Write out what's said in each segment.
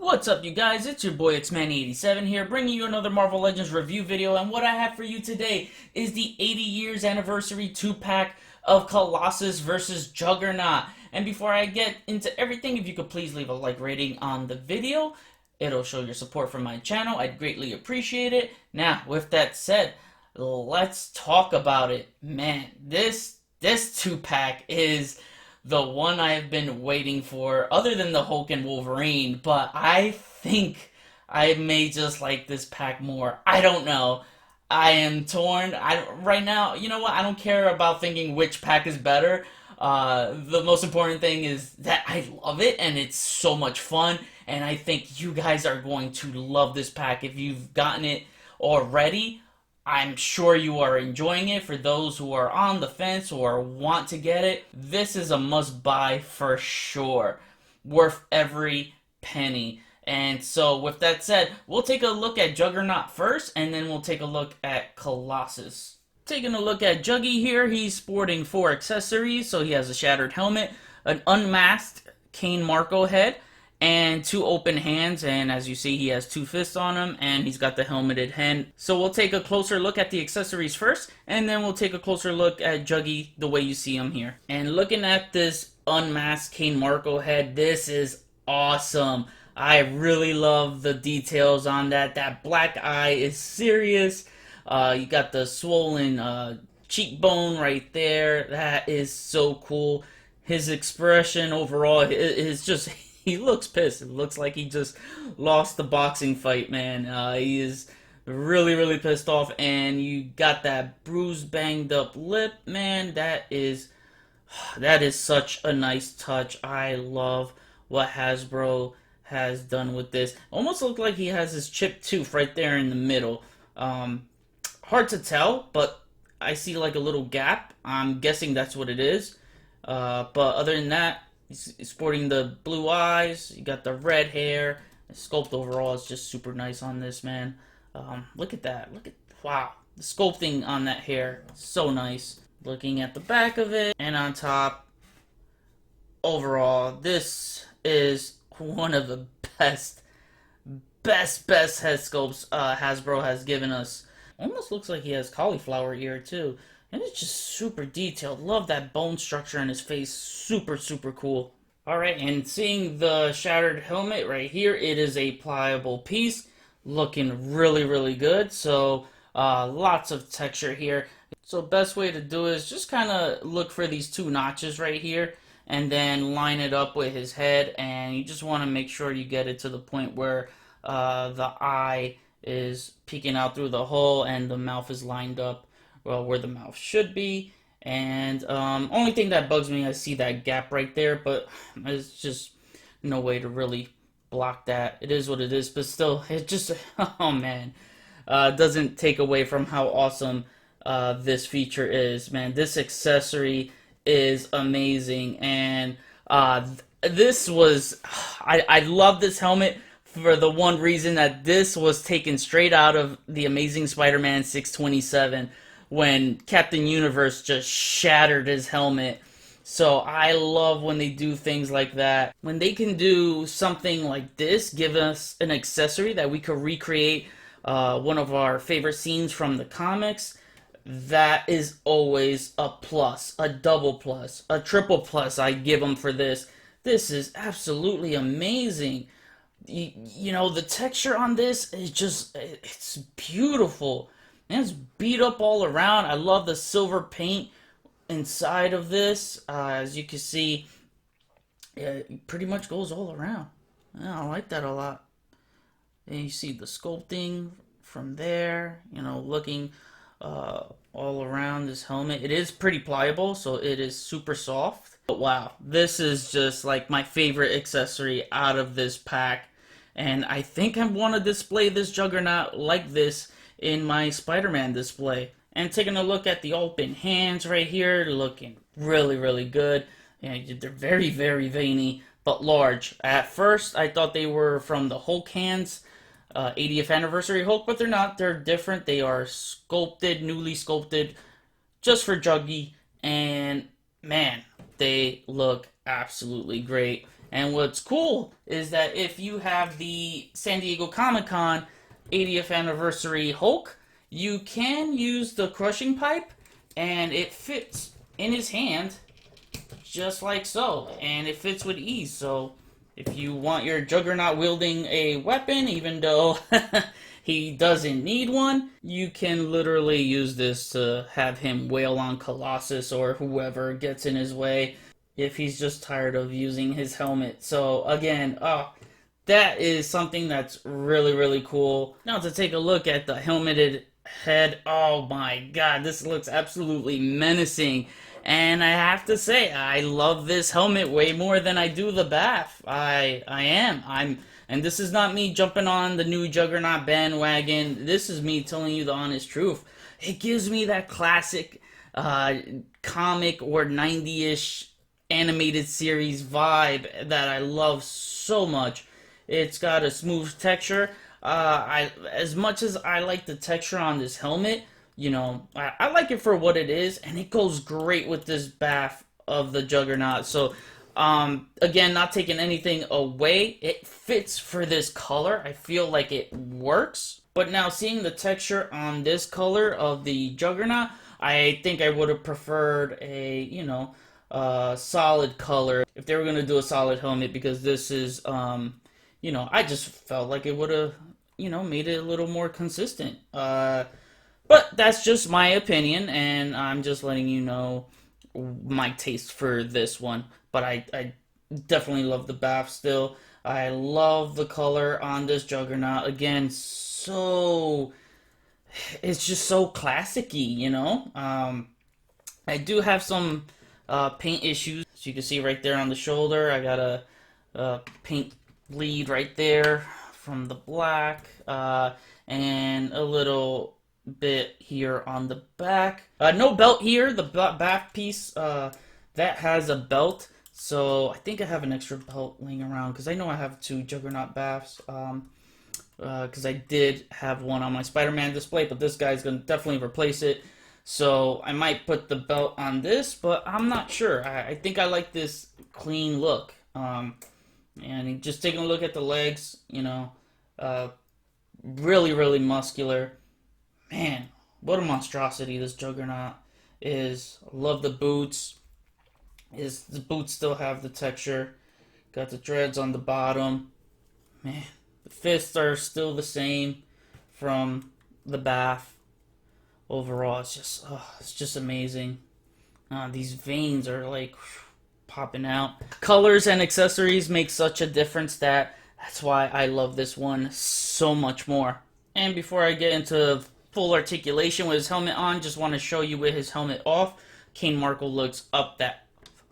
What's up, you guys? It's your boy Uncanny87 here, bringing you another Marvel Legends review video. And what I have for you today is the 80 years anniversary 2-pack of Colossus versus Juggernaut. And before I get into everything, if you could please leave a like rating on the video, it'll show your support for my channel. I'd greatly appreciate it. Now, with that said, let's talk about it. Man, this 2-pack is the one I've been waiting for, other than the Hulk and Wolverine, but I think I may just like this pack more. I don't know. I am torn. Right now, you know what? I don't care about thinking which pack is better. The most important thing is that I love it and it's so much fun. And I think you guys are going to love this pack if you've gotten it already. I'm sure you are enjoying it. For those who are on the fence or want to get it, this is a must buy for sure. Worth every penny. And so with that said, we'll take a look at Juggernaut first, and then we'll take a look at Colossus. Taking a look at Juggy here, he's sporting 4 accessories. So he has a shattered helmet, an unmasked Kane Marco head, and 2 open hands, and as you see, he has 2 fists on him, and he's got the helmeted hand. So we'll take a closer look at the accessories first, and then we'll take a closer look at Juggy the way you see him here. And looking at this unmasked Kane Marco head, this is awesome. I really love the details on that. That black eye is serious. You got the swollen cheekbone right there. That is so cool. His expression overall is just... he looks pissed. It looks like he just lost the boxing fight, man. He is really, really pissed off. And you got that bruised, banged up lip, man. That is such a nice touch. I love what Hasbro has done with this. Almost looked like he has his chipped tooth right there in the middle. Hard to tell, but I see like a little gap. I'm guessing that's what it is. But other than that, he's sporting the blue eyes. You got the red hair. The sculpt overall is just super nice on this, man. Look at that. Wow. The sculpting on that hair, so nice. Looking at the back of it and on top. Overall, this is one of the best head sculpts Hasbro has given us. Almost looks like he has cauliflower ear too. And it's just super detailed. Love that bone structure in his face. Super, super cool. Alright, and seeing the shattered helmet right here, it is a pliable piece. Looking really, really good. So, lots of texture here. So, best way to do it is just kind of look for these 2 notches right here. And then line it up with his head. And you just want to make sure you get it to the point where the eye is peeking out through the hole and the mouth is lined up where the mouth should be. And only thing that bugs me, I see that gap right there, but there's just no way to really block that. It is what it is, but still, it just, oh man, doesn't take away from how awesome this feature is, man. This accessory is amazing, and this was, I love this helmet for the one reason that this was taken straight out of the Amazing Spider-Man 627 when Captain Universe just shattered his helmet. So I love when they do things like that. When they can do something like this, give us an accessory that we could recreate one of our favorite scenes from the comics, that is always a plus, a double plus, a triple plus I give them for this. This is absolutely amazing. You know, the texture on this is just, it's beautiful. And it's beat up all around. I love the silver paint inside of this. As you can see, it pretty much goes all around. Yeah, I like that a lot. And you see the sculpting from there, you know, looking all around this helmet. It is pretty pliable, so it is super soft. But wow, this is just like my favorite accessory out of this pack. And I think I want to display this Juggernaut like this in my Spider-Man display. And taking a look at the open hands right here, looking really, really good. And they're very, very veiny, but large. At first, I thought they were from the Hulk hands, 80th anniversary Hulk, but they're not. They're different. They are sculpted, newly sculpted, just for Juggy. And man, they look absolutely great. And what's cool is that if you have the San Diego Comic-Con 80th anniversary Hulk, you can use the crushing pipe and it fits in his hand just like so, and it fits with ease. So if you want your Juggernaut wielding a weapon, even though he doesn't need one, you can literally use this to have him wail on Colossus or whoever gets in his way if he's just tired of using his helmet. So again, that is something that's really, really cool. Now to take a look at the helmeted head. Oh my god, this looks absolutely menacing. And I have to say, I love this helmet way more than I do the bath. And this is not me jumping on the new Juggernaut bandwagon. This is me telling you the honest truth. It gives me that classic comic or 90-ish animated series vibe that I love so much. It's got a smooth texture. As much as I like the texture on this helmet, I like it for what it is, and it goes great with this bath of the Juggernaut. So, again, not taking anything away, it fits for this color. I feel like it works. But now seeing the texture on this color of the Juggernaut, I think I would have preferred a, solid color if they were going to do a solid helmet, because this is, I just felt like it would have, made it a little more consistent. But that's just my opinion, and I'm just letting you know my taste for this one. But I definitely love the bath still. I love the color on this Juggernaut. Again, it's just so classic-y. I do have some paint issues. As you can see right there on the shoulder, I got a paint bleed right there from the black, and a little bit here on the back. No belt here. The back piece that has a belt, so I think I have an extra belt laying around because I know I have two Juggernaut baths. Because I did have one on my Spider-Man display, but this guy's gonna definitely replace it. So I might put the belt on this, but I'm not sure. I think I like this clean look. And just taking a look at the legs, really, really muscular. Man, what a monstrosity this Juggernaut is. I love the boots. The boots still have the texture. Got the dreads on the bottom. Man, the fists are still the same from the bath. Overall, it's just amazing. These veins are like popping out. Colors and accessories make such a difference that's why I love this one so much more. And before I get into full articulation with his helmet on, just want to show you with his helmet off. Kane Markle looks up that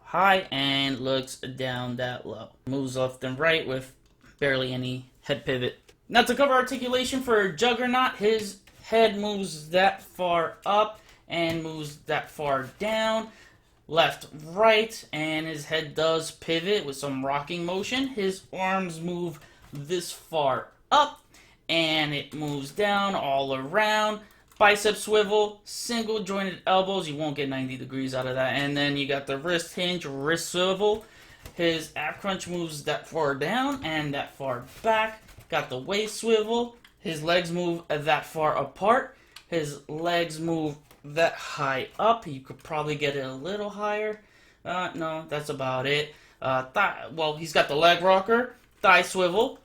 high and looks down that low. Moves left and right with barely any head pivot. Now to cover articulation for Juggernaut, his head moves that far up and moves that far down. Left, right, and his head does pivot with some rocking motion. His arms move this far up, and it moves down all around. Bicep swivel, single jointed elbows. You won't get 90 degrees out of that. And then you got the wrist hinge, wrist swivel. His ab crunch moves that far down and that far back. Got the waist swivel. His legs move that far apart. His legs move that high up. You could probably get it a little higher. No, that's about it. He's got the leg rocker, thigh swivel.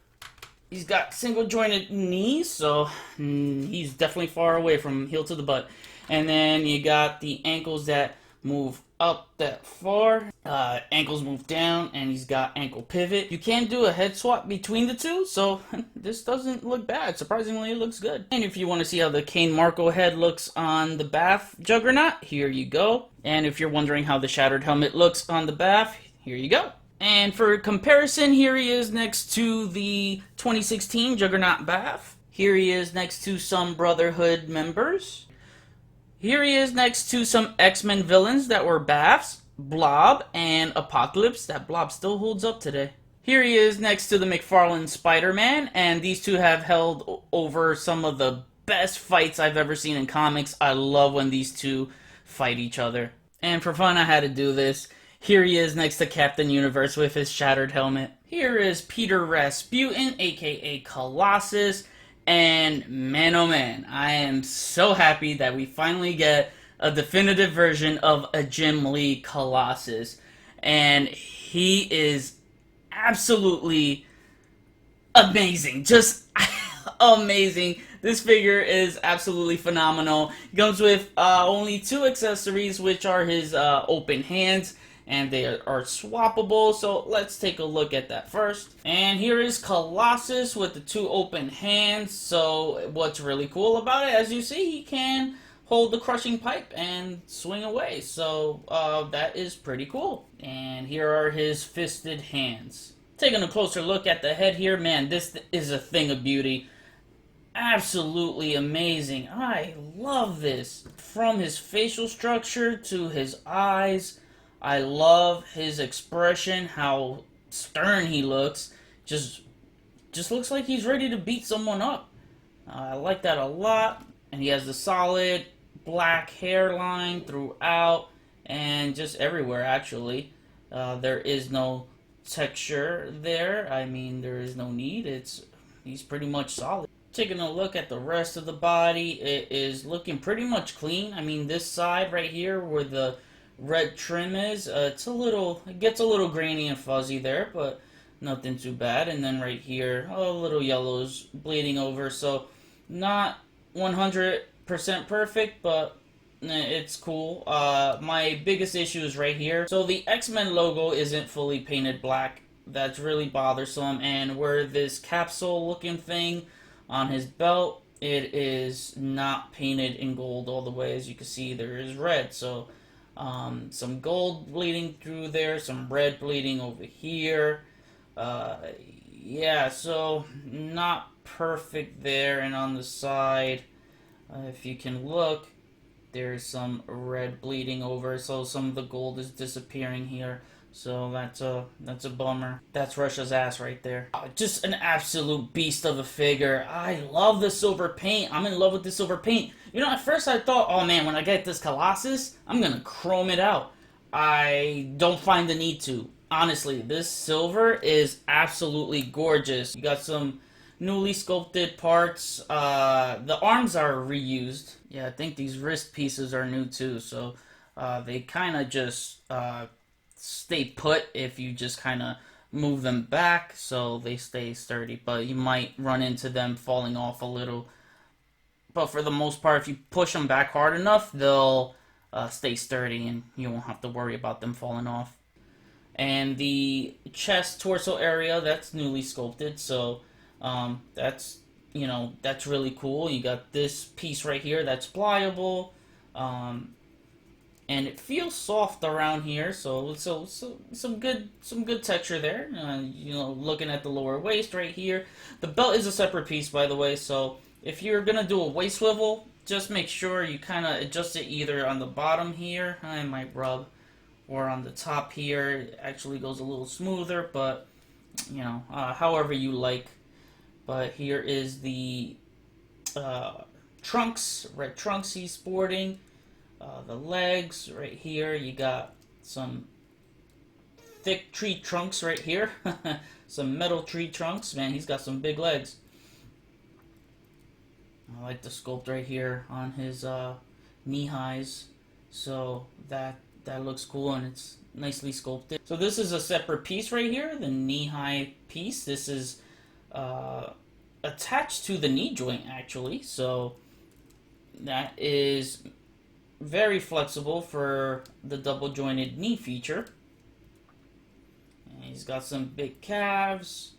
He's got single jointed knees, so he's definitely far away from heel to the butt. And then you got the ankles that move up that far. Ankles move down, and he's got ankle pivot. You can do a head swap between the two, so this doesn't look bad. Surprisingly, it looks good. And if you want to see how the Kane Markle head looks on the bath Juggernaut, here you go. And if you're wondering how the shattered helmet looks on the bath, here you go. And for comparison, here he is next to the 2016 Juggernaut bath. Here he is next to some Brotherhood members. Here he is next to some X-Men villains that were baths, Blob and Apocalypse. That Blob still holds up today. Here he is next to the McFarlane Spider-Man, and these two have held over some of the best fights I've ever seen in comics. I love when these two fight each other. And for fun, I had to do this. Here he is next to Captain Universe with his shattered helmet. Here is Peter Rasputin, aka Colossus, and man oh man, I am so happy that we finally get a definitive version of a Jim Lee Colossus. And he is absolutely amazing. Just amazing. This figure is absolutely phenomenal. It comes with only two accessories, which are his open hands, and they are swappable. So let's take a look at that first. And here is Colossus with the two open hands. So what's really cool about it, as you see, he can hold the crushing pipe and swing away. So that is pretty cool. And here are his fisted hands. Taking a closer look at the head here, man, this is a thing of beauty. Absolutely amazing. I love this. From his facial structure to his eyes, I love his expression, how stern he looks. Just looks like he's ready to beat someone up. I like that a lot. And he has the solid black hairline throughout and just everywhere, actually. There is no texture there. I mean, there is no need. He's pretty much solid. Taking a look at the rest of the body, it is looking pretty much clean. I mean, this side right here where the red trim is, it gets a little grainy and fuzzy there, but nothing too bad. And then right here, a little yellows bleeding over, so not 100% perfect, but it's cool. My biggest issue is right here. So the X-Men logo isn't fully painted black. That's really bothersome. And where this capsule looking thing on his belt, it is not painted in gold all the way. As you can see, there is red. So some gold bleeding through there, some red bleeding over here. Yeah, so not perfect there. And on the side, if you can look, there's some red bleeding over, so some of the gold is disappearing here. So that's a bummer. That's Russia's ass right there. Just an absolute beast of a figure. I love the silver paint. I'm in love with the silver paint. You know, at first I thought, oh man, when I get this Colossus, I'm gonna chrome it out. I don't find the need to. Honestly, this silver is absolutely gorgeous. You got some newly sculpted parts. The arms are reused. Yeah, I think these wrist pieces are new too. So they kind of just stay put if you just kind of move them back, so they stay sturdy. But you might run into them falling off a little. But for the most part, if you push them back hard enough, they'll stay sturdy and you won't have to worry about them falling off. And the chest torso area, that's newly sculpted, so that's really cool. You got this piece right here that's pliable, and it feels soft around here, so some good texture there. Looking at the lower waist right here, the belt is a separate piece, by the way. So if you're gonna do a waist swivel, just make sure you kind of adjust it either on the bottom here, I might rub, or on the top here. It actually goes a little smoother, but however you like. But here is the trunks, red trunks he's sporting. The legs right here, you got some thick tree trunks right here. Some metal tree trunks. Man, he's got some big legs. I like the sculpt right here on his knee highs. So that looks cool, and it's nicely sculpted. So this is a separate piece right here, the knee high piece. This is attached to the knee joint, actually. So that is very flexible for the double jointed knee feature. And he's got some big calves.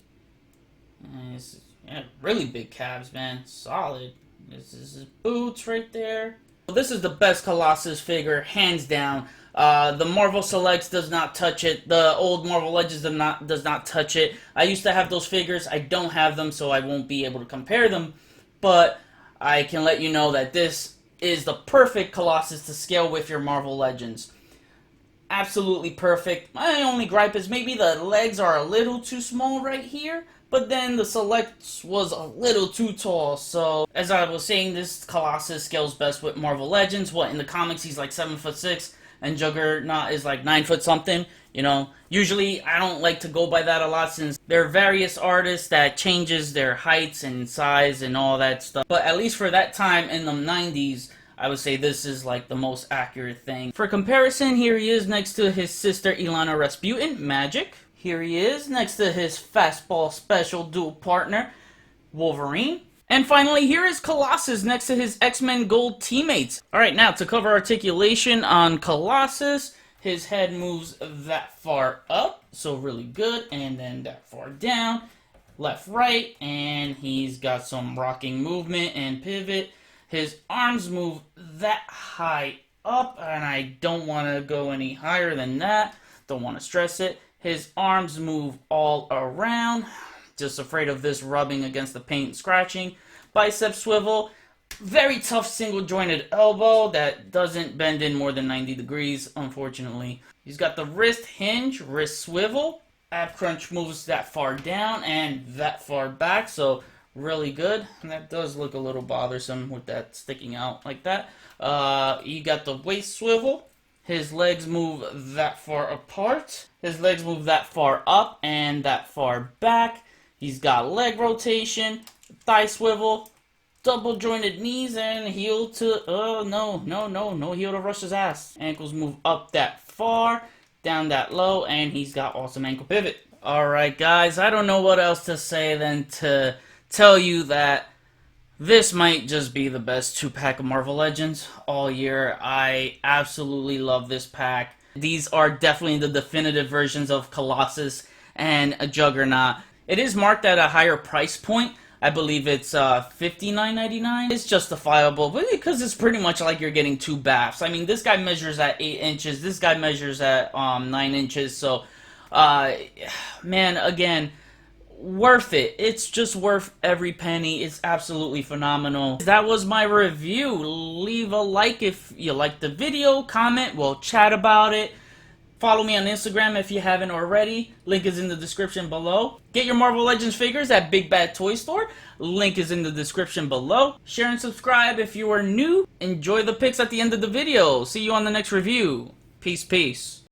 And really big calves, man. Solid. This is his boots right there. This is the best Colossus figure, hands down. The Marvel Selects does not touch it. The old Marvel Legends does not touch it. I used to have those figures. I don't have them, so I won't be able to compare them. But I can let you know that this is the perfect Colossus to scale with your Marvel Legends. Absolutely perfect. My only gripe is maybe the legs are a little too small right here, but then the Select was a little too tall. So, as I was saying, this Colossus scales best with Marvel Legends. In the comics he's like 7'6", and Juggernaut is like 9 foot something. You know, usually I don't like to go by that a lot since there are various artists that changes their heights and size and all that stuff. But at least for that time in the 90s, I would say this is like the most accurate thing. For comparison, here he is next to his sister Ilana Rasputin, Magic. Here he is next to his fastball special dual partner, Wolverine. And finally, here is Colossus next to his X-Men Gold teammates. Alright, now to cover articulation on Colossus, his head moves that far up, so really good, and then that far down, left, right, and he's got some rocking movement and pivot. His arms move that high up, and I don't want to go any higher than that. Don't want to stress it. His arms move all around. Just afraid of this rubbing against the paint and scratching. Bicep swivel. Very tough single jointed elbow that doesn't bend in more than 90 degrees, unfortunately. He's got the wrist hinge, wrist swivel. Ab crunch moves that far down and that far back, so really good. And that does look a little bothersome with that sticking out like that. You got the waist swivel. His legs move that far apart. His legs move that far up and that far back. He's got leg rotation, thigh swivel, double jointed knees, and heel to, no heel to Rush's ass. Ankles move up that far, down that low, and he's got awesome ankle pivot. Alright guys, I don't know what else to say than to tell you that this might just be the best 2-pack of Marvel Legends all year. I absolutely love this pack. These are definitely the definitive versions of Colossus and a Juggernaut. It is marked at a higher price point. I believe it's $59.99. It's justifiable, but because it's pretty much like you're getting 2 baths. I mean, this guy measures at 8 inches. This guy measures at 9 inches. So, man, again, worth it. It's just worth every penny. It's absolutely phenomenal. That was my review. Leave a like if you liked the video. Comment. We'll chat about it. Follow me on Instagram if you haven't already. Link is in the description below. Get your Marvel Legends figures at Big Bad Toy Store. Link is in the description below. Share and subscribe if you are new. Enjoy the pics at the end of the video. See you on the next review. Peace, peace.